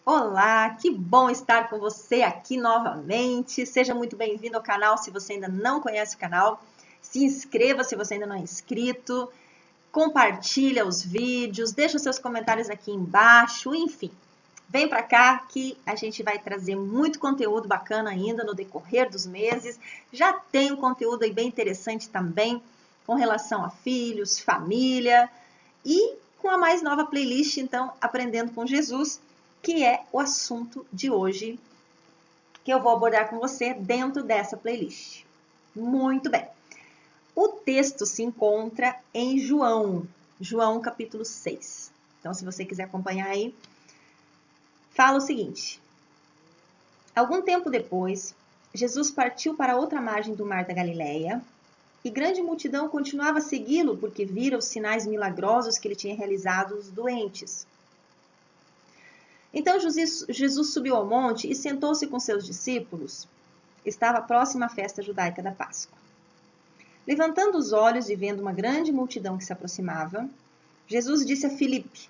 Olá, que bom estar com você aqui novamente. Seja muito bem-vindo ao canal se você ainda não conhece o canal. Se inscreva se você ainda não é inscrito. Compartilha os vídeos, deixa os seus comentários aqui embaixo, enfim. Vem para cá que a gente vai trazer muito conteúdo bacana ainda no decorrer dos meses. Já tem um conteúdo aí bem interessante também com relação a filhos, família e com a mais nova playlist, então, Aprendendo com Jesus, que é o assunto de hoje que eu vou abordar com você dentro dessa playlist. Muito bem. O texto se encontra em João capítulo 6. Então, se você quiser acompanhar aí, fala o seguinte. Algum tempo depois, Jesus partiu para outra margem do mar da Galileia e grande multidão continuava a segui-lo porque vira os sinais milagrosos que ele tinha realizado aos doentes. Então Jesus subiu ao monte e sentou-se com seus discípulos. Estava próxima à festa judaica da Páscoa. Levantando os olhos e vendo uma grande multidão que se aproximava, Jesus disse a Filipe: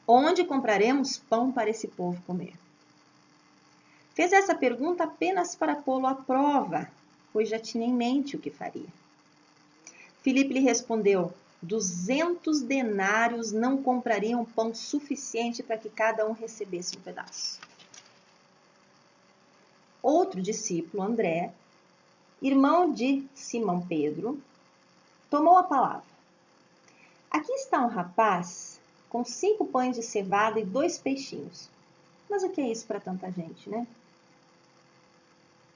Onde compraremos pão para esse povo comer? Fez essa pergunta apenas para pô-lo à prova, pois já tinha em mente o que faria. Filipe lhe respondeu: 200 denários não comprariam pão suficiente para que cada um recebesse um pedaço. Outro discípulo, André, irmão de Simão Pedro, tomou a palavra. Aqui está um rapaz com 5 pães de cevada e 2 peixinhos. Mas o que é isso para tanta gente, né?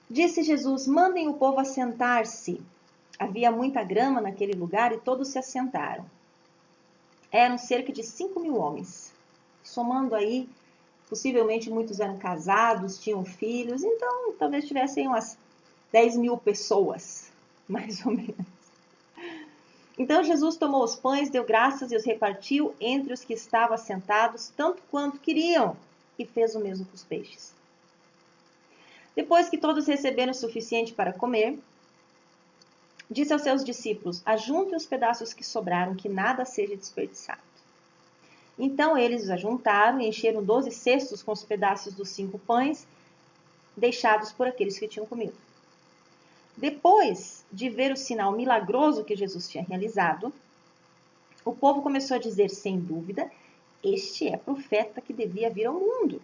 Disse Jesus: mandem o povo assentar-se. Havia muita grama naquele lugar e todos se assentaram. Eram cerca de 5.000 homens. Somando aí, possivelmente muitos eram casados, tinham filhos, então talvez tivessem umas 10.000 pessoas, mais ou menos. Então Jesus tomou os pães, deu graças e os repartiu entre os que estavam assentados, tanto quanto queriam, e fez o mesmo com os peixes. Depois que todos receberam o suficiente para comer, disse aos seus discípulos: ajuntem os pedaços que sobraram, que nada seja desperdiçado. Então eles os ajuntaram e encheram 12 cestos com os pedaços dos 5 pães, deixados por aqueles que tinham comido. Depois de ver o sinal milagroso que Jesus tinha realizado, o povo começou a dizer, sem dúvida, este é profeta que devia vir ao mundo.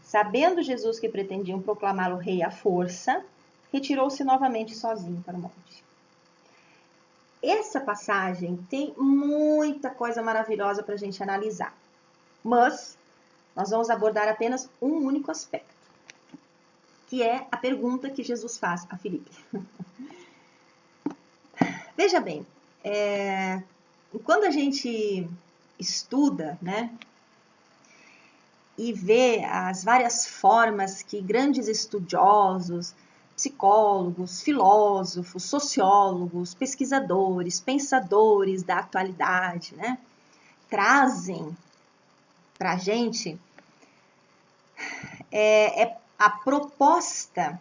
Sabendo Jesus que pretendiam proclamá-lo rei à força, retirou-se novamente sozinho para o monte. Essa passagem tem muita coisa maravilhosa para a gente analisar, mas nós vamos abordar apenas um único aspecto, que é a pergunta que Jesus faz a Filipe. Veja bem, quando a gente estuda, né, e vê as várias formas que grandes estudiosos, psicólogos, filósofos, sociólogos, pesquisadores, pensadores da atualidade, né, trazem para a gente a proposta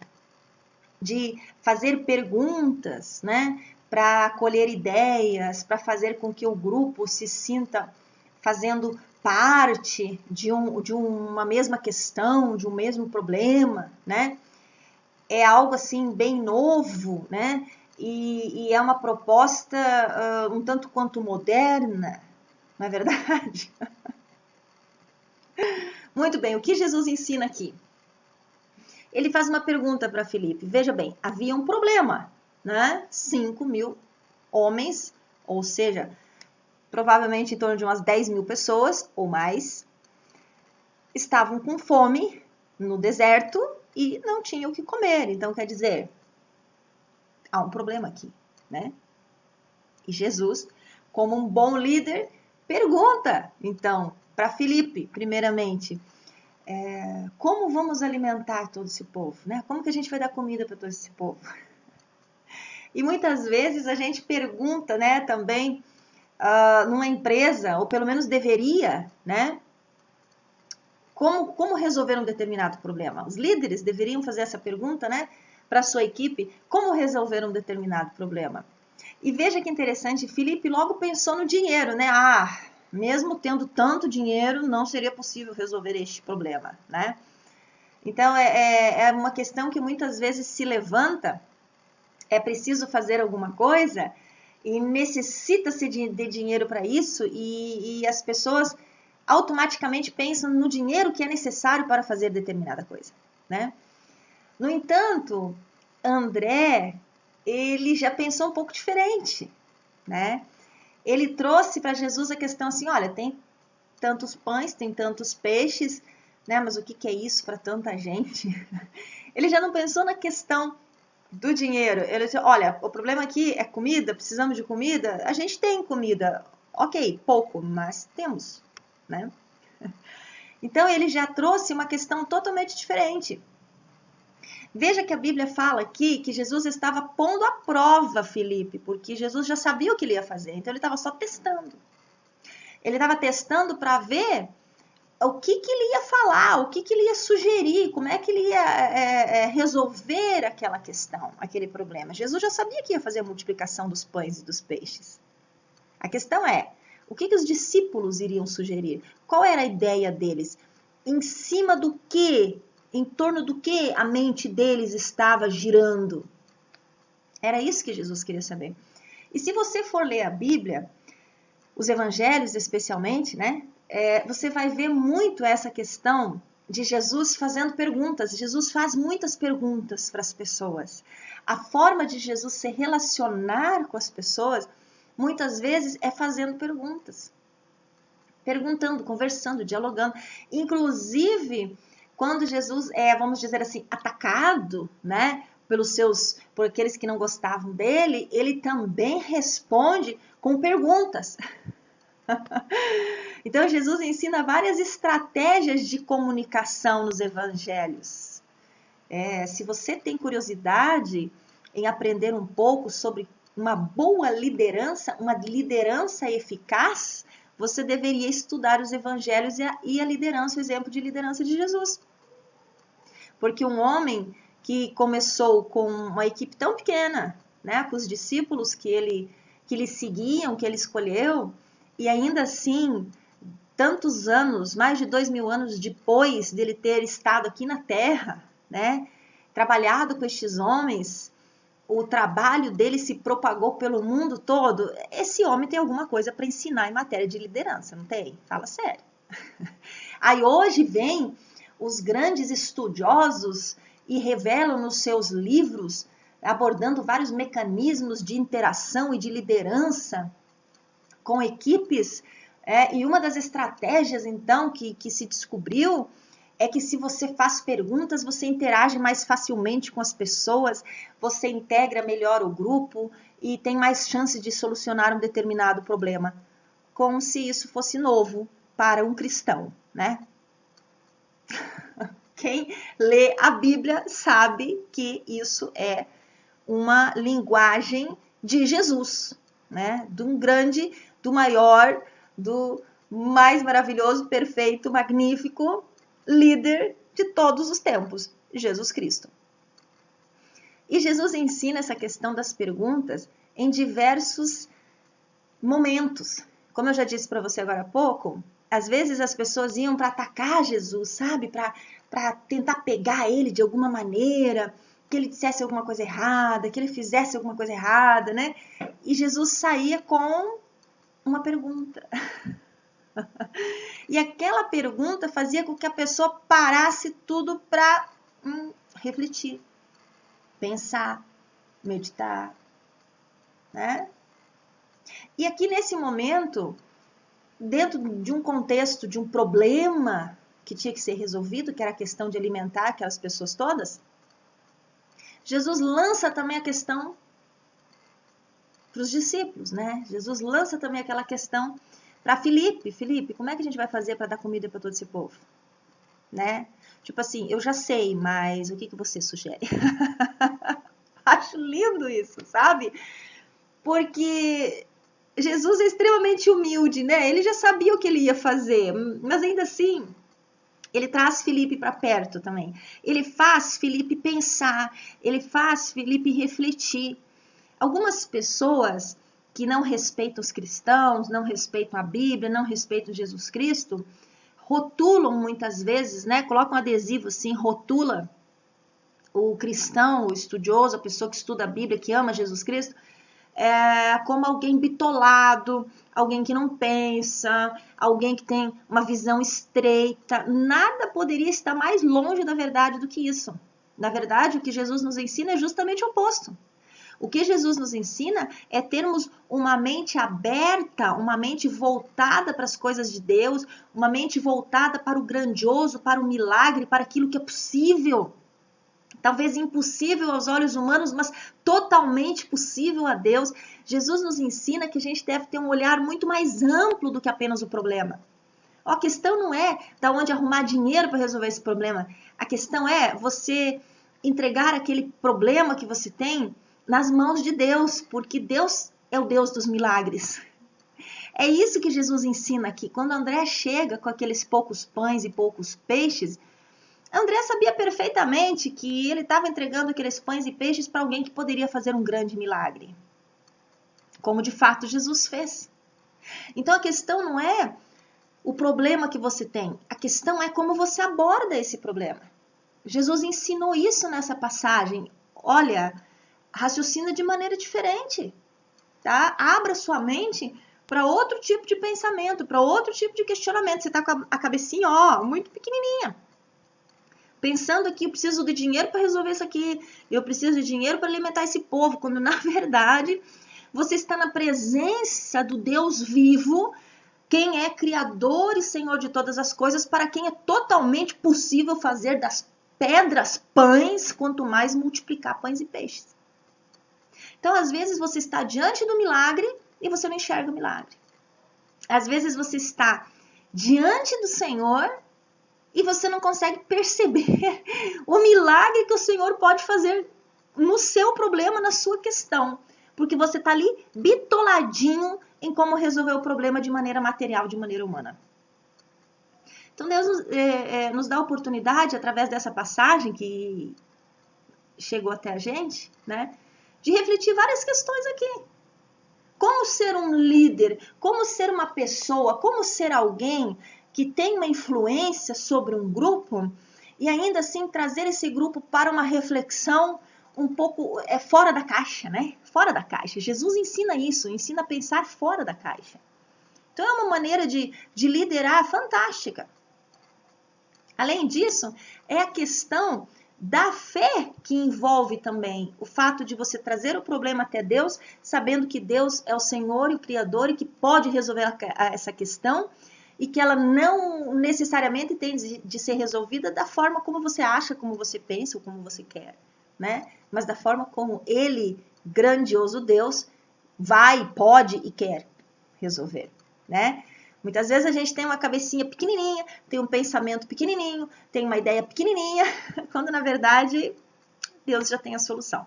de fazer perguntas, né, para colher ideias, para fazer com que o grupo se sinta fazendo parte de uma mesma questão, de um mesmo problema, né? É algo assim bem novo, né? E é uma proposta um tanto quanto moderna, não é verdade? Muito bem, o que Jesus ensina aqui? Ele faz uma pergunta para Filipe. Veja bem, havia um problema, né? 5.000 homens, ou seja, provavelmente em torno de umas 10.000 pessoas ou mais, estavam com fome no deserto e não tinham o que comer. Então, quer dizer, há um problema aqui, né? E Jesus, como um bom líder, pergunta, então, para Filipe, primeiramente, como vamos alimentar todo esse povo, né? Como que a gente vai dar comida para todo esse povo? E muitas vezes a gente pergunta, né, também, numa empresa, ou pelo menos deveria, né, como resolver um determinado problema. Os líderes deveriam fazer essa pergunta, né, para a sua equipe, como resolver um determinado problema. E veja que interessante, Filipe logo pensou no dinheiro, né? Mesmo tendo tanto dinheiro, não seria possível resolver este problema, né? Então, é uma questão que muitas vezes se levanta, é preciso fazer alguma coisa e necessita-se de dinheiro para isso e as pessoas automaticamente pensam no dinheiro que é necessário para fazer determinada coisa, né? No entanto, André, ele já pensou um pouco diferente, né? Ele trouxe para Jesus a questão assim, olha, tem tantos pães, tem tantos peixes, né? Mas o que é isso para tanta gente? Ele já não pensou na questão do dinheiro. Ele disse, olha, o problema aqui é comida, precisamos de comida? A gente tem comida, ok, pouco, mas temos, né? Então, ele já trouxe uma questão totalmente diferente. Veja que a Bíblia fala aqui que Jesus estava pondo à prova Filipe, porque Jesus já sabia o que ele ia fazer, então ele estava só testando. Ele estava testando para ver o que ele ia falar, o que ele ia sugerir, como é que ele ia resolver aquela questão, aquele problema. Jesus já sabia que ia fazer a multiplicação dos pães e dos peixes. A questão é, o que os discípulos iriam sugerir? Qual era a ideia deles? Em cima do que, em torno do que a mente deles estava girando? Era isso que Jesus queria saber. E se você for ler a Bíblia, os evangelhos especialmente, né? Você vai ver muito essa questão de Jesus fazendo perguntas. Jesus faz muitas perguntas para as pessoas. A forma de Jesus se relacionar com as pessoas, muitas vezes, é fazendo perguntas. Perguntando, conversando, dialogando. Inclusive, quando Jesus é, vamos dizer assim, atacado, né? Por aqueles que não gostavam dele, ele também responde com perguntas. Então, Jesus ensina várias estratégias de comunicação nos evangelhos. Se você tem curiosidade em aprender um pouco sobre uma boa liderança, uma liderança eficaz, você deveria estudar os evangelhos e a liderança, o exemplo de liderança de Jesus. Porque um homem que começou com uma equipe tão pequena, né, com os discípulos que ele seguiam, que ele escolheu, e ainda assim, tantos anos, mais de 2000 anos depois dele ter estado aqui na Terra, né, trabalhado com estes homens, o trabalho dele se propagou pelo mundo todo. Esse homem tem alguma coisa para ensinar em matéria de liderança, não tem? Fala sério. Aí hoje vem os grandes estudiosos e revelam nos seus livros, abordando vários mecanismos de interação e de liderança com equipes, e uma das estratégias, então, que se descobriu é que se você faz perguntas, você interage mais facilmente com as pessoas, você integra melhor o grupo e tem mais chances de solucionar um determinado problema, como se isso fosse novo para um cristão, né? Quem lê a Bíblia sabe que isso é uma linguagem de Jesus, né? Do maior, do mais maravilhoso, perfeito, magnífico líder de todos os tempos, Jesus Cristo. E Jesus ensina essa questão das perguntas em diversos momentos. Como eu já disse para você agora há pouco, às vezes as pessoas iam para atacar Jesus, sabe? Para tentar pegar ele de alguma maneira, que ele dissesse alguma coisa errada, que ele fizesse alguma coisa errada, né? E Jesus saía com uma pergunta. E aquela pergunta fazia com que a pessoa parasse tudo para refletir, pensar, meditar, né? E aqui nesse momento, dentro de um contexto de um problema que tinha que ser resolvido, que era a questão de alimentar aquelas pessoas todas, Jesus lança também a questão para os discípulos, né? Jesus lança também aquela questão para Filipe. Filipe, como é que a gente vai fazer para dar comida para todo esse povo? Né? Tipo assim, eu já sei, mas o que você sugere? Acho lindo isso, sabe? Porque Jesus é extremamente humilde, né? Ele já sabia o que ele ia fazer, mas ainda assim, ele traz Filipe para perto também. Ele faz Filipe pensar, ele faz Filipe refletir. Algumas pessoas que não respeitam os cristãos, não respeitam a Bíblia, não respeitam Jesus Cristo, rotulam muitas vezes, né? Colocam um adesivo assim, rotula o cristão, o estudioso, a pessoa que estuda a Bíblia, que ama Jesus Cristo, como alguém bitolado, alguém que não pensa, alguém que tem uma visão estreita. Nada poderia estar mais longe da verdade do que isso. Na verdade, o que Jesus nos ensina é justamente o oposto. O que Jesus nos ensina é termos uma mente aberta, uma mente voltada para as coisas de Deus, uma mente voltada para o grandioso, para o milagre, para aquilo que é possível. Talvez impossível aos olhos humanos, mas totalmente possível a Deus. Jesus nos ensina que a gente deve ter um olhar muito mais amplo do que apenas o problema. A questão não é de onde arrumar dinheiro para resolver esse problema. A questão é você entregar aquele problema que você tem nas mãos de Deus, porque Deus é o Deus dos milagres. É isso que Jesus ensina aqui. Quando André chega com aqueles poucos pães e poucos peixes, André sabia perfeitamente que ele estava entregando aqueles pães e peixes para alguém que poderia fazer um grande milagre, como de fato Jesus fez. Então a questão não é o problema que você tem, a questão é como você aborda esse problema. Jesus ensinou isso nessa passagem. Olha, raciocina de maneira diferente, tá? Abra sua mente para outro tipo de pensamento, para outro tipo de questionamento. Você está com a cabecinha, muito pequenininha. Pensando aqui, eu preciso de dinheiro para resolver isso aqui, eu preciso de dinheiro para alimentar esse povo, quando na verdade você está na presença do Deus vivo, quem é Criador e Senhor de todas as coisas, para quem é totalmente possível fazer das pedras pães, quanto mais multiplicar pães e peixes. Então, às vezes você está diante do milagre e você não enxerga o milagre. Às vezes você está diante do Senhor e você não consegue perceber o milagre que o Senhor pode fazer no seu problema, na sua questão. Porque você está ali bitoladinho em como resolver o problema de maneira material, de maneira humana. Então Deus nos dá a oportunidade, através dessa passagem que chegou até a gente, né, de refletir várias questões aqui. Como ser um líder, como ser uma pessoa, como ser alguém que tem uma influência sobre um grupo e ainda assim trazer esse grupo para uma reflexão um pouco fora da caixa, né? Fora da caixa. Jesus ensina isso, ensina a pensar fora da caixa. Então é uma maneira de liderar fantástica. Além disso, é a questão da fé que envolve também o fato de você trazer o problema até Deus, sabendo que Deus é o Senhor e o Criador e que pode resolver essa questão e que ela não necessariamente tem de ser resolvida da forma como você acha, como você pensa ou como você quer, né? Mas da forma como Ele, grandioso Deus, vai, pode e quer resolver, né? Muitas vezes a gente tem uma cabecinha pequenininha, tem um pensamento pequenininho, tem uma ideia pequenininha, quando na verdade Deus já tem a solução.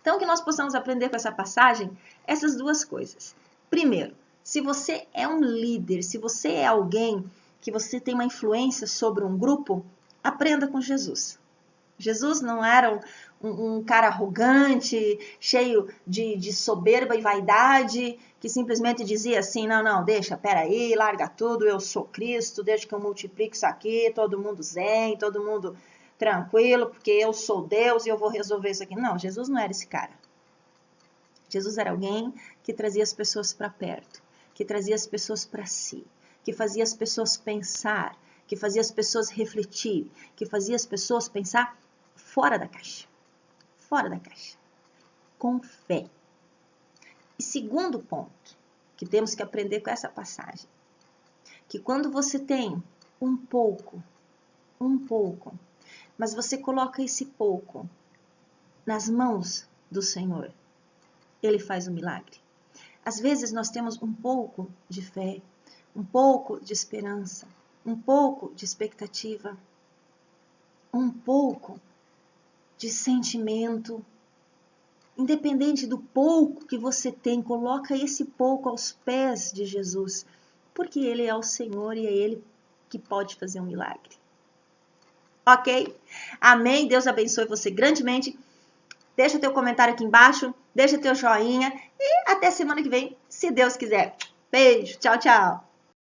Então que nós possamos aprender com essa passagem essas duas coisas. Primeiro, se você é um líder, se você é alguém que você tem uma influência sobre um grupo, aprenda com Jesus. Jesus não era um cara arrogante, cheio de soberba e vaidade, que simplesmente dizia assim, não, deixa, peraí, larga tudo, eu sou Cristo, deixa que eu multiplique isso aqui, todo mundo zen, todo mundo tranquilo, porque eu sou Deus e eu vou resolver isso aqui. Não, Jesus não era esse cara. Jesus era alguém que trazia as pessoas para perto, que trazia as pessoas para si, que fazia as pessoas pensar, que fazia as pessoas refletir, que fazia as pessoas pensar fora da caixa. Fora da caixa. Com fé. E segundo ponto que temos que aprender com essa passagem, que quando você tem um pouco, mas você coloca esse pouco nas mãos do Senhor, Ele faz um milagre. Às vezes nós temos um pouco de fé, um pouco de esperança, um pouco de expectativa, um pouco de sentimento. Independente do pouco que você tem, coloca esse pouco aos pés de Jesus, porque Ele é o Senhor e é Ele que pode fazer um milagre. Ok? Amém? Deus abençoe você grandemente. Deixa o teu comentário aqui embaixo, deixa teu joinha e até semana que vem, se Deus quiser. Beijo, tchau, tchau!